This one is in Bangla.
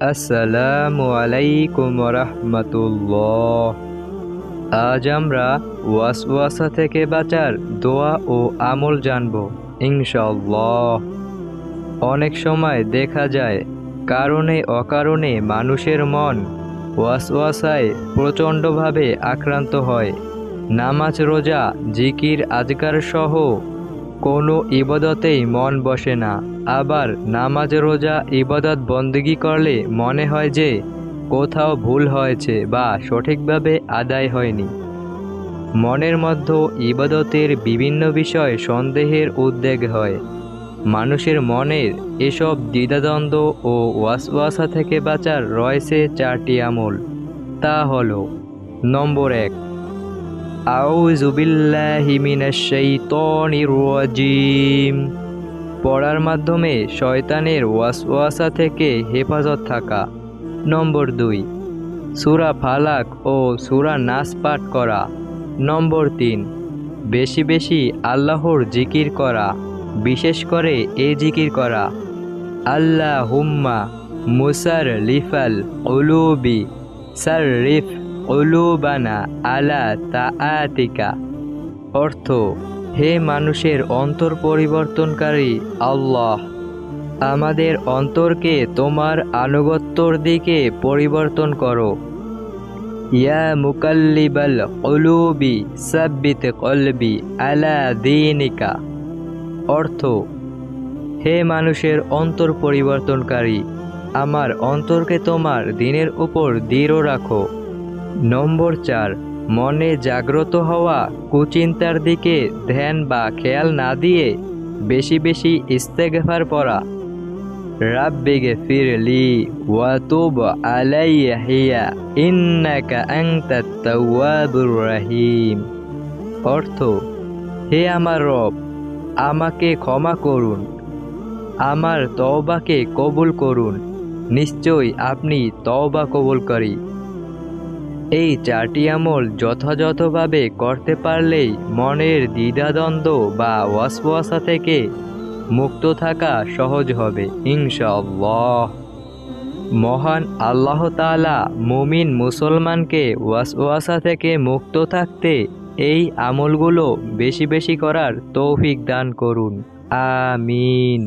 আসসালামু আলাইকুম রাহমাতুল্লাহ। আজ আমরা ওয়াসওয়াসা থেকে বাঁচার দোয়া ও আমল জানব ইনশাআল্লাহ। অনেক সময় দেখা যায় কারণে অকারণে মানুষের মন ওয়াসওয়াসায় প্রচণ্ডভাবে আক্রান্ত হয়। নামাজ, রোজা, জিকির, আজকার সহ কোনো ইবাদতেই মন বসে না। আবার নামাজ, রোজা, ইবাদত বন্দেগী করলে মনে হয় যে কোথাও ভুল হয়েছে বা সঠিকভাবে আদায় হয়নি। মনের মধ্যে ইবাদতের বিভিন্ন বিষয় সন্দেহের উদ্বেগ হয়। মানুষের মনের এসব দ্বিধাদ্বন্দ্ব ও ওয়াসওয়াসা থেকে বাঁচার রয়েছে 4টি আমল। তা হলো: নম্বর 1, আউযু বিল্লাহি মিনাশ শাইতানির রাজিম। পড়ার মাধ্যমে শয়তানের ওয়াসওয়াসা থেকে হেফাজত থাকা। নম্বর 2, সূরা ফালাক ও সূরা নাস পাঠ করা। নম্বর 3, বেশি বেশি আল্লাহর জিকির করা, বিশেষ করে এই জিকির করা: আল্লাহুম্মা মুসাররিফাল কুলুবি সাররিফ কুলুবানা আলা তাআতিকা। অর্থ: হে মানুষের অন্তর পরিবর্তনকারী আল্লাহ, আমাদের অন্তরকে তোমার আনুগত্যর দিকে পরিবর্তন করো। ইয়া মুকাল্লিবাল কুলুবি সাব্বিত কলবি আলা দীনিকা। অর্থ: হে মানুষের অন্তর পরিবর্তনকারী, আমার অন্তরকে তোমার দ্বীনের উপর দৃঢ় রাখো। নম্বর 4, মনে জাগ্রত হওয়া কুচিন্তার দিকে ধ্যান বা খেয়াল না দিয়ে বেশি বেশি ইস্তেগফার পড়া। রাব্বিগফিরলি ওয়া তুব আলাইয়া ইন্নাকা আনতাত তাওয়াবুর রহিম। অর্থ: হে আমার রব, আমাকে ক্ষমা করুন, আমার তওবাকে কবুল করুন, নিশ্চয়ই আপনি তওবা কবুলকারী। এই 4টি আমল যথাযথভাবে করতে পারলেই মনের দ্বিধাদ্বন্দ্ব বা ওয়াসওয়াসা থেকে মুক্ত থাকা সহজ হবে ইনশাআল্লাহ। মহান আল্লাহ তাআলা মুমিন মুসলমানকে ওয়াসওয়াসা থেকে মুক্ত থাকতে এই আমলগুলো বেশি বেশি করার তৌফিক দান করুন। আমিন।